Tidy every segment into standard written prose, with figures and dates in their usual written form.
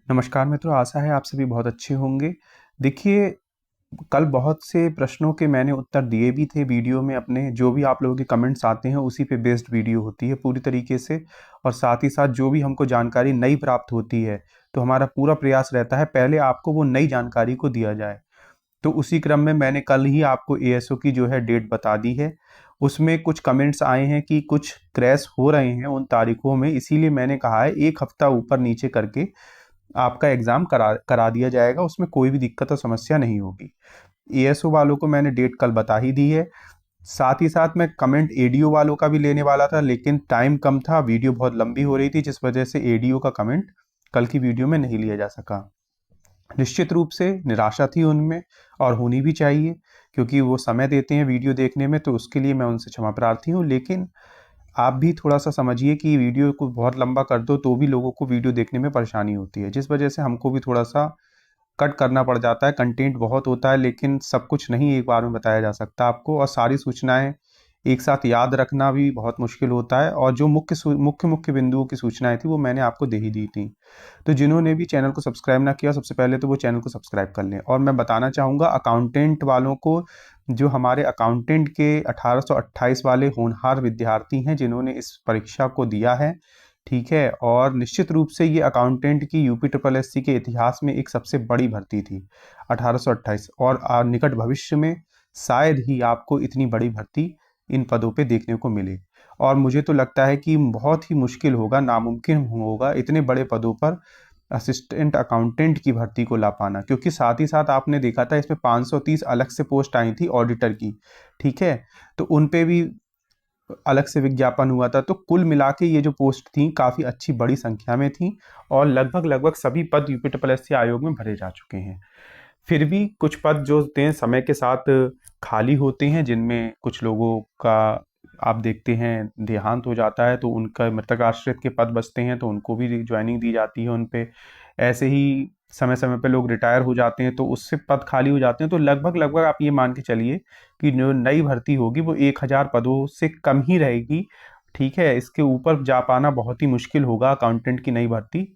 नमस्कार मित्रों, आशा है आप सभी बहुत अच्छे होंगे। देखिए, कल बहुत से प्रश्नों के मैंने उत्तर दिए भी थे वीडियो में अपने, जो भी आप लोगों के कमेंट्स आते हैं उसी पे बेस्ड वीडियो होती है पूरी तरीके से। और साथ ही साथ जो भी हमको जानकारी नई प्राप्त होती है, तो हमारा पूरा प्रयास रहता है पहले आपको वो नई जानकारी को दिया जाए। तो उसी क्रम में मैंने कल ही आपको एएसओ की जो है डेट बता दी है। उसमें कुछ कमेंट्स आए हैं कि कुछ क्रैश हो रहे हैं उन तारीखों में, इसीलिए मैंने कहा है 1 हफ्ता ऊपर नीचे करके आपका एग्जाम करा करा दिया जाएगा, उसमें कोई भी दिक्कत और समस्या नहीं होगी। एएसओ वालों को मैंने डेट कल बता ही दी है। साथ ही साथ मैं कमेंट एडीओ वालों का भी लेने वाला था, लेकिन टाइम कम था, वीडियो बहुत लंबी हो रही थी, जिस वजह से एडीओ का कमेंट कल की वीडियो में नहीं लिया जा सका। निश्चित रूप से निराशा थी उनमें, और होनी भी चाहिए, क्योंकि वो समय देते हैं वीडियो देखने में, तो उसके लिए मैं उनसे क्षमा प्रार्थी हूँ। लेकिन आप भी थोड़ा-सा समझिए कि वीडियो को बहुत लंबा कर दो तो भी लोगों को वीडियो देखने में परेशानी होती है, जिस वजह से हमको भी थोड़ा-सा कट करना पड़ जाता है। कंटेंट बहुत होता है, लेकिन सब कुछ नहीं एक बार में बताया जा सकता आपको, और सारी सूचनाएँ एक साथ याद रखना भी बहुत मुश्किल होता है। और जो मुख्य बिंदुओं की सूचनाएँ थी वो मैंने आपको दे ही दी थी। तो जिन्होंने भी चैनल को सब्सक्राइब ना किया, सबसे पहले तो वो चैनल को सब्सक्राइब कर लें। और मैं बताना चाहूँगा अकाउंटेंट वालों को, जो हमारे अकाउंटेंट के 1828 वाले होनहार विद्यार्थी हैं जिन्होंने इस परीक्षा को दिया है, ठीक है। और निश्चित रूप से ये अकाउंटेंट की यूपी ट्रिपल एससी के इतिहास में एक सबसे बड़ी भर्ती थी 1828, और निकट भविष्य में शायद ही आपको इतनी बड़ी भर्ती इन पदों पे देखने को मिले। और मुझे तो लगता है कि बहुत ही मुश्किल होगा, नामुमकिन होगा इतने बड़े पदों पर असिस्टेंट अकाउंटेंट की भर्ती को ला पाना, क्योंकि साथ ही साथ आपने देखा था इसमें 530 अलग से पोस्ट आई थी ऑडिटर की, ठीक है। तो उन पे भी अलग से विज्ञापन हुआ था। तो कुल मिला के ये जो पोस्ट थी काफ़ी अच्छी बड़ी संख्या में थी, और लगभग लगभग सभी पद यूपी ट्रिपल एस सी आयोग में भरे जा चुके हैं। फिर भी कुछ पद जो होते हैं समय के साथ खाली होते हैं, जिनमें कुछ लोगों का आप देखते हैं देहांत हो जाता है, तो उनका मृतक आश्रित के पद बचते हैं, तो उनको भी ज्वाइनिंग दी जाती है उन पे। ऐसे ही समय समय पे लोग रिटायर हो जाते हैं, तो उससे पद खाली हो जाते हैं। तो लगभग लगभग आप ये मान के चलिए कि जो नई भर्ती होगी वो 1000 पदों से कम ही रहेगी, ठीक है। इसके ऊपर जा पाना बहुत ही मुश्किल होगा अकाउंटेंट की नई भर्ती।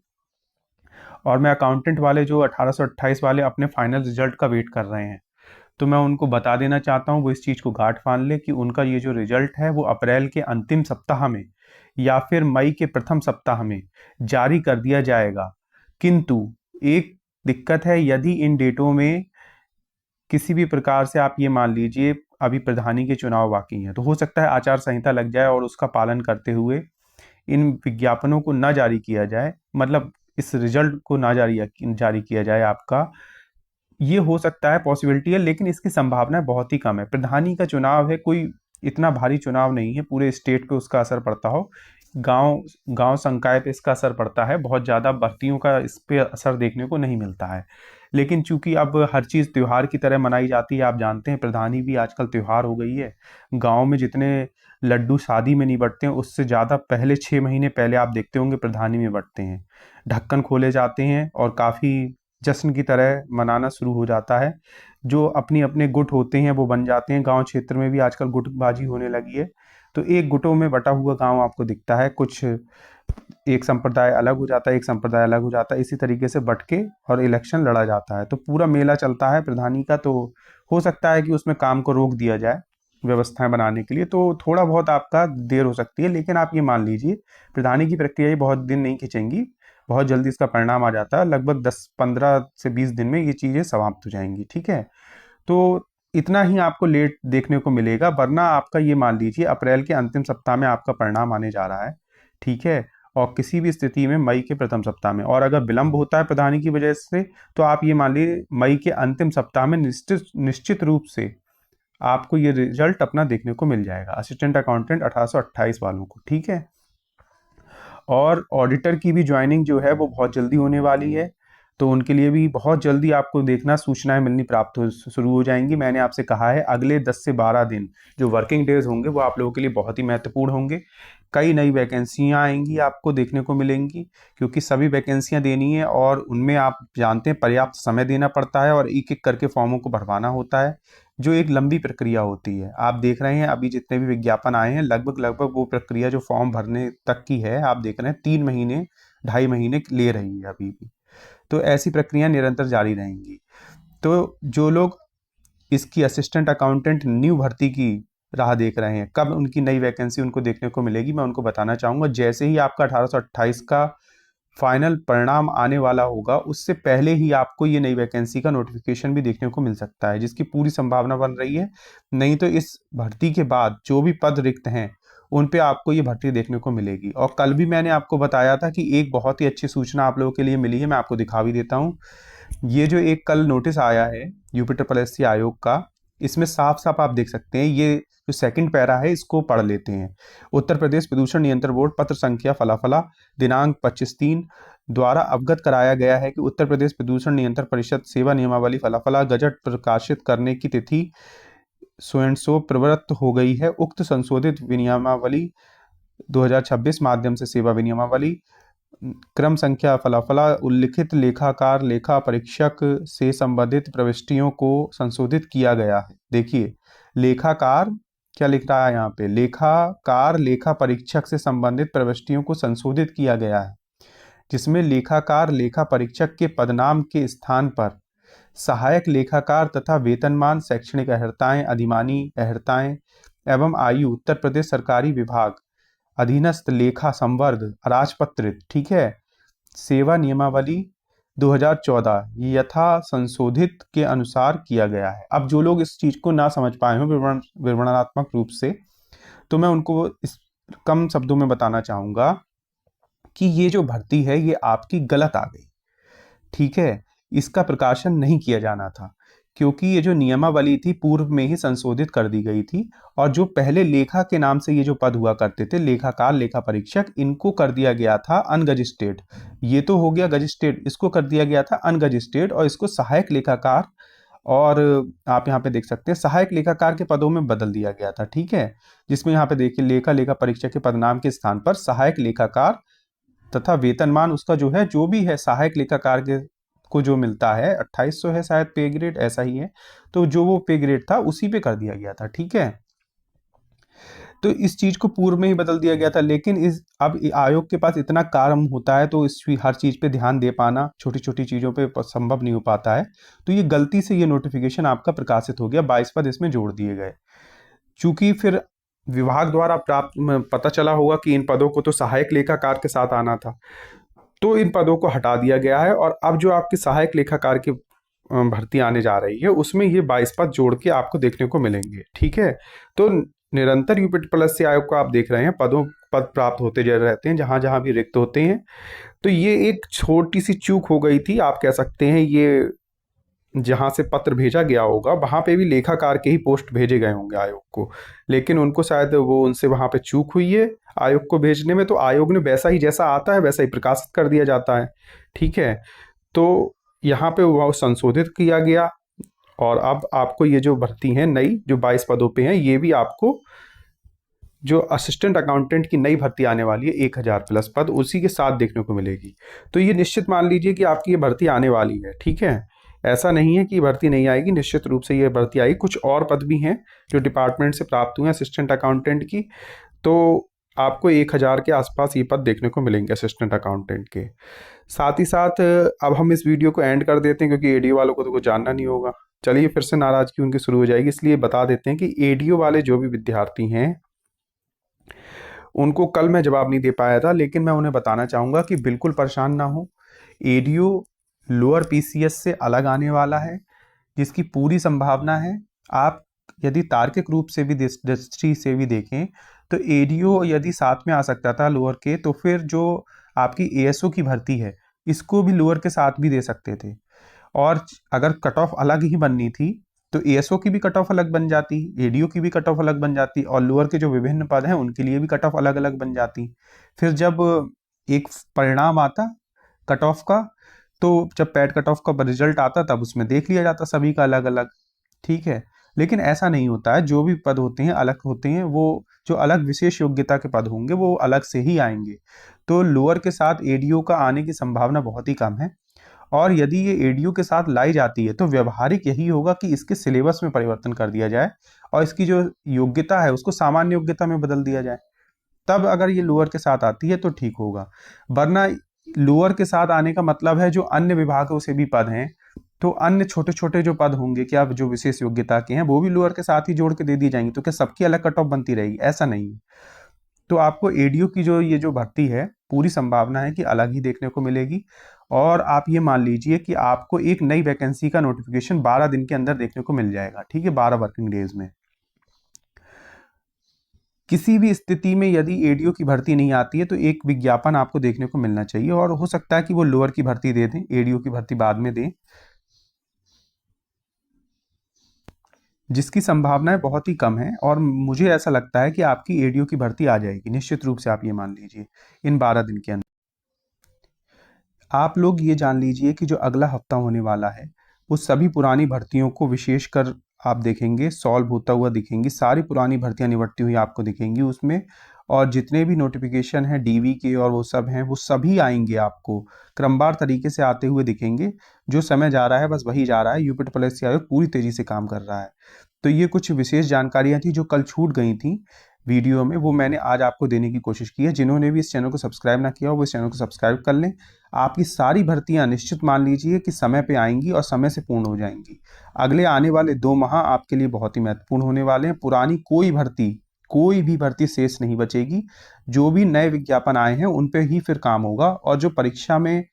और मैं अकाउंटेंट वाले जो 1828 वाले अपने फाइनल रिजल्ट का वेट कर रहे हैं, तो मैं उनको बता देना चाहता हूँ वो इस चीज़ को गांठ बांध ले कि उनका ये जो रिजल्ट है वो अप्रैल के अंतिम सप्ताह में या फिर मई के प्रथम सप्ताह में जारी कर दिया जाएगा। किंतु एक दिक्कत है, यदि इन डेटों में किसी भी प्रकार से आप ये मान लीजिए अभी प्रधानी के चुनाव बाकी हैं, तो हो सकता है आचार संहिता लग जाए और उसका पालन करते हुए इन विज्ञापनों को ना जारी किया जाए, मतलब इस रिजल्ट को ना जारी किया जाए आपका। ये हो सकता है, पॉसिबिलिटी है, लेकिन इसकी संभावना बहुत ही कम है। प्रधानी का चुनाव है, कोई इतना भारी चुनाव नहीं है पूरे स्टेट पे उसका असर पड़ता हो। गांव गांव संकाय पे इसका असर पड़ता है, बहुत ज़्यादा भर्तियों का इस पे असर देखने को नहीं मिलता है। लेकिन चूंकि अब हर चीज़ त्योहार की तरह मनाई जाती है, आप जानते हैं प्रधानी भी आजकल त्योहार हो गई है। गांव में जितने लड्डू शादी में नहीं बंटते हैं, उससे ज़्यादा पहले 6 महीने पहले आप देखते होंगे प्रधानी में बंटते हैं। ढक्कन खोले जाते हैं और काफ़ी जश्न की तरह मनाना शुरू हो जाता है। जो अपनी अपने गुट होते हैं वो बन जाते हैं, गांव क्षेत्र में भी आजकल गुटबाजी होने लगी है। तो एक गुटों में बटा हुआ गांव आपको दिखता है, कुछ एक संप्रदाय अलग हो जाता है, एक संप्रदाय अलग हो जाता है, इसी तरीके से बट के और इलेक्शन लड़ा जाता है। तो पूरा मेला चलता है प्रधानी का। तो हो सकता है कि उसमें काम को रोक दिया जाए व्यवस्थाएं बनाने के लिए, तो थोड़ा बहुत आपका देर हो सकती है। लेकिन आप ये मान लीजिए प्रधानी की प्रक्रिया ये बहुत दिन नहीं खिंचेंगी, बहुत जल्दी इसका परिणाम आ जाता है। लगभग 10-15 से 20 दिन में ये चीज़ें समाप्त हो जाएंगी, ठीक है। तो इतना ही आपको लेट देखने को मिलेगा, वरना आपका ये मान लीजिए अप्रैल के अंतिम सप्ताह में आपका परिणाम आने जा रहा है, ठीक है। और किसी भी स्थिति में मई के प्रथम सप्ताह में, और अगर विलंब होता है प्रधानी की वजह से, तो आप ये मान लीजिए मई के अंतिम सप्ताह में निश्चित निश्चित रूप से आपको ये रिजल्ट अपना देखने को मिल जाएगा, असिस्टेंट अकाउंटेंट 1828 वालों को, ठीक है। और ऑडिटर की भी ज्वाइनिंग जो है वो बहुत जल्दी होने वाली है, तो उनके लिए भी बहुत जल्दी आपको देखना सूचनाएं मिलनी प्राप्त हो शुरू हो जाएंगी। मैंने आपसे कहा है अगले 10 से 12 दिन जो वर्किंग डेज होंगे वो आप लोगों के लिए बहुत ही महत्वपूर्ण होंगे। कई नई वैकेंसियां आएंगी, आपको देखने को मिलेंगी, क्योंकि सभी वैकेंसियां देनी है और उनमें आप जानते हैं पर्याप्त समय देना पड़ता है और एक एक करके फॉर्मों को भरवाना होता है, जो एक लंबी प्रक्रिया होती है। आप देख रहे हैं अभी जितने भी विज्ञापन आए हैं, लगभग लगभग वो प्रक्रिया जो फॉर्म भरने तक की है, आप देख रहे हैं 3 महीने 2.5 महीने ले रही है अभी भी। तो ऐसी प्रक्रिया निरंतर जारी रहेंगी। तो जो लोग इसकी असिस्टेंट अकाउंटेंट न्यू भर्ती की राह देख रहे हैं, कब उनकी नई वैकेंसी उनको देखने को मिलेगी, मैं उनको बताना चाहूँगा जैसे ही आपका 1828 का फाइनल परिणाम आने वाला होगा, उससे पहले ही आपको ये नई वैकेंसी का नोटिफिकेशन भी देखने को मिल सकता है, जिसकी पूरी संभावना बन रही है। नहीं तो इस भर्ती के बाद जो भी पद रिक्त हैं उन पे आपको ये भर्ती देखने को मिलेगी। और कल भी मैंने आपको बताया था कि एक बहुत ही अच्छी सूचना आप लोगों के लिए मिली है, मैं आपको दिखा भी देता हूँ। ये जो एक कल नोटिस आया है यूपी आयोग का, इसमें साफ साफ आप देख सकते हैं, ये जो सेकंड पैरा है इसको पढ़ लेते हैं। उत्तर प्रदेश प्रदूषण नियंत्रण बोर्ड पत्र संख्या फलाफला दिनांक 25/3 द्वारा अवगत कराया गया है कि उत्तर प्रदेश प्रदूषण नियंत्रण परिषद सेवा नियमावली फलाफला गजट प्रकाशित करने की तिथि स्वयं सो प्रवृत्त हो गई है। उक्त संशोधित विनियमावली 2026 माध्यम से सेवा विनियमावली क्रम संख्या फलाफला उल्लिखित लेखाकार लेखा परीक्षक से संबंधित प्रविष्टियों को संशोधित किया गया है। देखिए लेखाकार क्या लिख रहा है यहाँ पे, लेखाकार लेखा परीक्षक से संबंधित प्रविष्टियों को संशोधित किया गया है, जिसमें लेखाकार लेखा परीक्षक के पदनाम के स्थान पर सहायक लेखाकार तथा वेतनमान शैक्षणिक अर्हताएं अधिमानी अर्हताएं एवं आयु उत्तर प्रदेश सरकारी विभाग अधीनस्थ लेखा संवर्ग अराजपत्रित, ठीक है, सेवा नियमावली 2014 यथा संशोधित के अनुसार किया गया है। अब जो लोग इस चीज को ना समझ पाए हो विवरणात्मक रूप से, तो मैं उनको इस कम शब्दों में बताना चाहूंगा कि ये जो भर्ती है ये आपकी गलत आ गई, ठीक है। इसका प्रकाशन नहीं किया जाना था, क्योंकि ये जो नियमावली थी पूर्व में ही संशोधित कर दी गई थी। और जो पहले लेखा के नाम से ये जो पद हुआ करते थे लेखाकार लेखा परीक्षक, इनको कर दिया गया था अनगजिस्टेड। ये तो हो गया गजिस्टेड, इसको कर दिया गया था अनगजिस्टेड और इसको सहायक लेखाकार, और आप यहाँ पे देख सकते हैं सहायक लेखाकार के पदों में बदल दिया गया था, ठीक है। जिसमें यहाँ पे देखिए लेखा परीक्षक के पदनाम के स्थान पर सहायक लेखाकार तथा वेतनमान उसका जो है जो भी है सहायक लेखाकार के को जो मिलता है 2800 है शायद पे ग्रेड, ऐसा ही है। तो जो वो पे ग्रेड था उसी पे कर दिया गया था, ठीक है। तो इस चीज को पूर्व में ही बदल दिया गया था, लेकिन इस अब आयोग के पास इतना काम होता है तो इस हर चीज पे ध्यान दे पाना छोटी छोटी चीजों पे संभव नहीं हो पाता है। तो ये गलती से ये नोटिफिकेशन आपका प्रकाशित हो गया, 22 पद इसमें जोड़ दिए गए। चूंकि फिर विभाग द्वारा प्राप्त पता चला होगा कि इन पदों को तो सहायक लेखाकार के साथ आना था, तो इन पदों को हटा दिया गया है। और अब जो आपकी सहायक लेखाकार की भर्ती आने जा रही है उसमें ये 22 पद जोड़ के आपको देखने को मिलेंगे, ठीक है। तो निरंतर यूपी आयोग को आप देख रहे हैं पद प्राप्त होते जा रहते हैं जहां जहां भी रिक्त होते हैं। तो ये एक छोटी सी चूक हो गई थी, आप कह सकते हैं। ये जहां से पत्र भेजा गया होगा वहां पे भी लेखाकार के ही पोस्ट भेजे गए होंगे आयोग को, लेकिन उनको शायद वो उनसे वहां पे चूक हुई है आयोग को भेजने में। तो आयोग ने वैसा ही जैसा आता है वैसा ही प्रकाशित कर दिया जाता है, ठीक है। तो यहाँ पे वो संशोधित किया गया और अब आपको ये जो भर्ती है नई जो 22 पदों पे है, ये भी आपको जो असिस्टेंट अकाउंटेंट की नई भर्ती आने वाली है 1000 प्लस पद उसी के साथ देखने को मिलेगी। तो ये निश्चित मान लीजिए कि आपकी ये भर्ती आने वाली है, ठीक है। ऐसा नहीं है कि भर्ती नहीं आएगी, निश्चित रूप से ये भर्ती आएगी। कुछ और पद भी हैं जो डिपार्टमेंट से प्राप्त हुए हैं असिस्टेंट अकाउंटेंट की, तो आपको 1000 के आसपास ये पद देखने को मिलेंगे असिस्टेंट अकाउंटेंट के। साथ ही साथ अब हम इस वीडियो को एंड कर देते हैं क्योंकि एडीओ वालों को तो कुछ जानना नहीं होगा। चलिए फिर से नाराजगी उनकी शुरू हो जाएगी, इसलिए बता देते हैं कि एडीओ वाले जो भी विद्यार्थी हैं उनको कल मैं जवाब नहीं दे पाया था, लेकिन मैं उन्हें बताना चाहूँगा कि बिल्कुल परेशान ना हो। एडीओ लोअर पीसीएस से अलग आने वाला है, जिसकी पूरी संभावना है। आप यदि तार्किक रूप से भी दृष्टि से भी देखें तो एडीओ यदि साथ में आ सकता था लोअर के, तो फिर जो आपकी एएसओ की भर्ती है इसको भी लोअर के साथ भी दे सकते थे। और अगर कट ऑफ अलग ही बननी थी तो एएसओ की भी कट ऑफ अलग बन जाती, एडीओ की भी कट ऑफ अलग बन जाती, और लोअर के जो विभिन्न पद हैं उनके लिए भी कट ऑफ अलग अलग बन जाती। फिर जब एक परिणाम आता कट ऑफ का, तो जब पैड कट ऑफ का रिजल्ट आता तब उसमें देख लिया जाता सभी का अलग अलग, ठीक है। लेकिन ऐसा नहीं होता है, जो भी पद होते हैं अलग होते हैं, वो जो अलग विशेष योग्यता के पद होंगे वो अलग से ही आएंगे। तो लोअर के साथ एडीओ का आने की संभावना बहुत ही कम है। और यदि ये एडीओ के साथ लाई जाती है तो व्यवहारिक यही होगा कि इसके सिलेबस में परिवर्तन कर दिया जाए और इसकी जो योग्यता है उसको सामान्य योग्यता में बदल दिया जाए। तब अगर ये लोअर के साथ आती है तो ठीक होगा, वरना लोअर के साथ आने का मतलब है जो अन्य विभागों से भी पद हैं, तो अन्य छोटे छोटे जो पद होंगे, क्या जो विशेष योग्यता के हैं, वो भी लोअर के साथ ही जोड़ के दे दी जाएंगी। तो क्या सबकी अलग कट ऑफ बनती रहेगी? ऐसा नहीं है। तो आपको एडीओ की ये जो भर्ती है, पूरी संभावना है कि अलग ही देखने को मिलेगी। और आप ये मान लीजिए कि आपको एक नई वैकेंसी का नोटिफिकेशन 12 दिन के अंदर देखने को मिल जाएगा, ठीक है, 12 वर्किंग डेज में। किसी भी स्थिति में यदि एडीओ की भर्ती नहीं आती है तो एक विज्ञापन आपको देखने को मिलना चाहिए, और हो सकता है कि वो लोअर की भर्ती दे दें, एडीओ की भर्ती बाद में दें, जिसकी संभावनाएं बहुत ही कम है। और मुझे ऐसा लगता है कि आपकी एडीओ की भर्ती आ जाएगी निश्चित रूप से, आप ये मान लीजिए इन 12 दिन के अंदर। आप लोग ये जान लीजिए कि जो अगला हफ्ता होने वाला है, वो सभी पुरानी भर्तियों को विशेषकर आप देखेंगे सॉल्व होता हुआ दिखेंगी। सारी पुरानी भर्तियां निपटती हुई आपको दिखेंगी उसमें। और जितने भी नोटिफिकेशन हैं डीवी के और वो सब हैं, वो सभी आएंगे आपको क्रमवार तरीके से आते हुए दिखेंगे। जो समय जा रहा है बस वही जा रहा है, यूपीपीएससी आयोग पूरी तेजी से काम कर रहा है। तो ये कुछ विशेष जानकारियां थी जो कल छूट गई थी वीडियो में, वो मैंने आज आपको देने की कोशिश की है। जिन्होंने भी इस चैनल को सब्सक्राइब ना किया हो वो इस चैनल को सब्सक्राइब कर लें। आपकी सारी भर्तियां निश्चित मान लीजिए कि समय पे आएंगी और समय से पूर्ण हो जाएंगी। अगले आने वाले 2 माह आपके लिए बहुत ही महत्वपूर्ण होने वाले हैं। पुरानी कोई भी भर्ती शेष नहीं बचेगी। जो भी नए विज्ञापन आए हैं उन पे ही फिर काम होगा, और जो परीक्षा में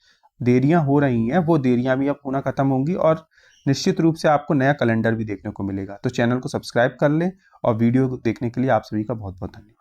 देरियां हो रही हैं वो देरियां भी अब पुनः खत्म होंगी, और निश्चित रूप से आपको नया कैलेंडर भी देखने को मिलेगा। तो चैनल को सब्सक्राइब कर लें, और वीडियो को देखने के लिए आप सभी का बहुत बहुत धन्यवाद।